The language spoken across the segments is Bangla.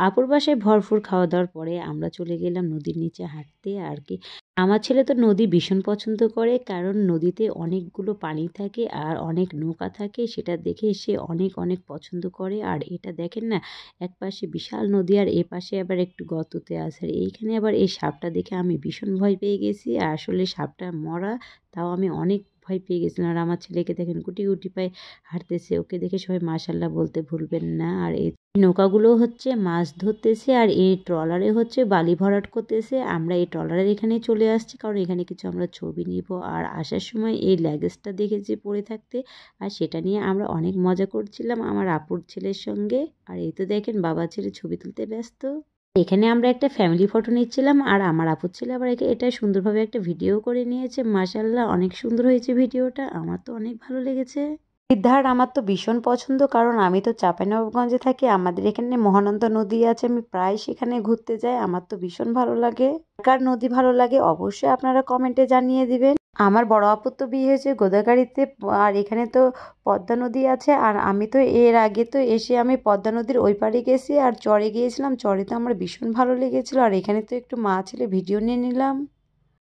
আপুর বাসায় ভরপুর খাওয়া দাওয়ার পরে আমরা চলে গেলাম নদীর নিচে হাঁটতে আর কি। আমার ছেলে তো নদী ভীষণ পছন্দ করে, কারণ নদীতে অনেকগুলো পানি থাকে আর অনেক নৌকা থাকে, সেটা দেখে সে অনেক অনেক পছন্দ করে। আর এটা দেখেন না, এক পাশে বিশাল নদী আর এ পাশে আবার একটু গর্ততে আছে। আর এইখানে আবার এই সাপটা দেখে আমি ভীষণ ভয় পেয়ে গেছি। আর আসলে সাপটা মরা, তাও আমি অনেক ভয় পেয়ে গেছিলাম। আর আমার ছেলেকে দেখেন গুটি গুটি পায়ে হাঁটতেছে, ওকে দেখে সবাই মাশাল্লাহ বলতে ভুলবেন না। আর এই নৌকাগুলো হচ্ছে মাছ ধরতেছে আর এই ট্রলারে হচ্ছে বালি ভরাট করতেছে। আমরা এই ট্রলারের এখানে চলে আসছি, কারণ এখানে কিছু আমরা ছবি নিব। আর আসার সময় এই ল্যাগেজটা দেখেছি পড়ে থাকতে, আর সেটা নিয়ে আমরা অনেক মজা করছিলাম আমার আপুর ছেলের সঙ্গে। আর এই তো দেখেন বাবা ছেলে ছবি তুলতে ব্যস্ত। এখানে আমরা একটা ফ্যামিলি ফটো নিচ্ছিলাম, আর আমার আপুর ছেলে আবার এটা সুন্দরভাবে একটা ভিডিও করে নিয়েছে। মাশাল্লাহ অনেক সুন্দর হয়েছে ভিডিওটা, আমার তো অনেক ভালো লেগেছে। সিদ্ধার্থ আমার তো ভীষণ পছন্দ, কারণ আমি তো চাঁপাইনবাবগঞ্জে থাকি, আমাদের এখানে মহানন্দা নদী আছে, আমি প্রায় সেখানে ঘুরতে যাই, আমার তো ভীষণ ভালো লাগে। কার নদী ভালো লাগে অবশ্যই আপনারা কমেন্টে জানিয়ে দিবেন। আমার বড় আপুর তো বিয়ে হয়েছে গোদাগাড়িতে, আর এখানে তো পদ্মা নদী আছে। আর আমি তো এর আগে তো এসে আমি পদ্মা নদীর ওই পাড়ে গেছি আর চরে গিয়েছিলাম, চরে তো আমার ভীষণ ভালো লেগেছিল। আর এখানে তো একটু মা ছেলে ভিডিও নিয়ে নিলাম।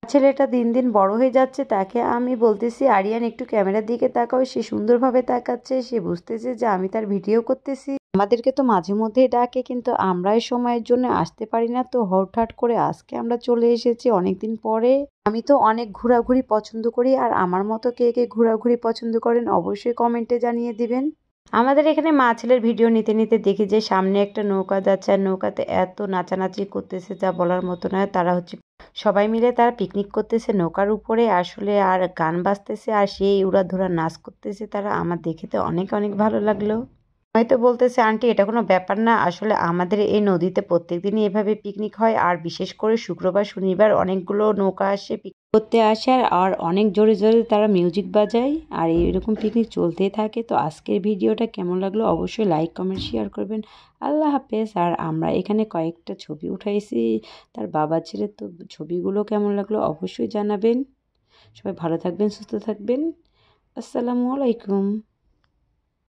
ছেলেটা দিন দিন বড় হয়ে যাচ্ছে, তাকে আমি বলতেছি আরিয়ান একটু ক্যামেরার দিকে তাকাও, সে সুন্দরভাবে তাকাচ্ছে, সে বুঝতেছে যে আমি তার ভিডিও করতেছি। আমাদেরকে তো মাঝে মধ্যেই ডাকে, কিন্তু আমরাই সময়ের জন্য আসতে পারি না, তো হঠাৎ করে আজকে আমরা চলে এসেছি অনেকদিন পরে। আমি তো অনেক ঘোরাঘুরি পছন্দ করি, আর আমার মতো কে কে ঘোরাঘুরি পছন্দ করেন অবশ্যই কমেন্টে জানিয়ে দিবেন। আমাদের এখানে মা ছেলের ভিডিও নিতে নিতে দেখি যে সামনে একটা নৌকা যাচ্ছে, আর নৌকাতে এত নাচানাচি করতেছে যা বলার মতো নয়। তারা হচ্ছে সবাই মিলে তারা পিকনিক করতেছে নৌকার উপরে আসলে, আর গান বাজতেছে আর সেই উড়াধুরা নাচ করতেছে তারা। আমার দেখে তো অনেক অনেক ভালো লাগলো। হয়তো বলতেছে আন্টি এটা কোনো ব্যাপার না, আসলে আমাদের এই নদীতে প্রত্যেকদিনই এভাবে পিকনিক হয়, আর বিশেষ করে শুক্রবার শনিবার অনেকগুলো নৌকা আসে পিকনিক করতে আসে, আর অনেক জোরে জোরে তারা মিউজিক বাজায়, আর এইরকম পিকনিক চলতেই থাকে। তো আজকের ভিডিওটা কেমন লাগলো অবশ্যই লাইক কমেন্ট শেয়ার করবেন। আল্লাহ হাফেজ। আর আমরা এখানে কয়েকটা ছবি উঠাইছি তার বাবা ছেলে, তো ছবিগুলো কেমন লাগলো অবশ্যই জানাবেন। সবাই ভালো থাকবেন, সুস্থ থাকবেন। আসসালামু আলাইকুম।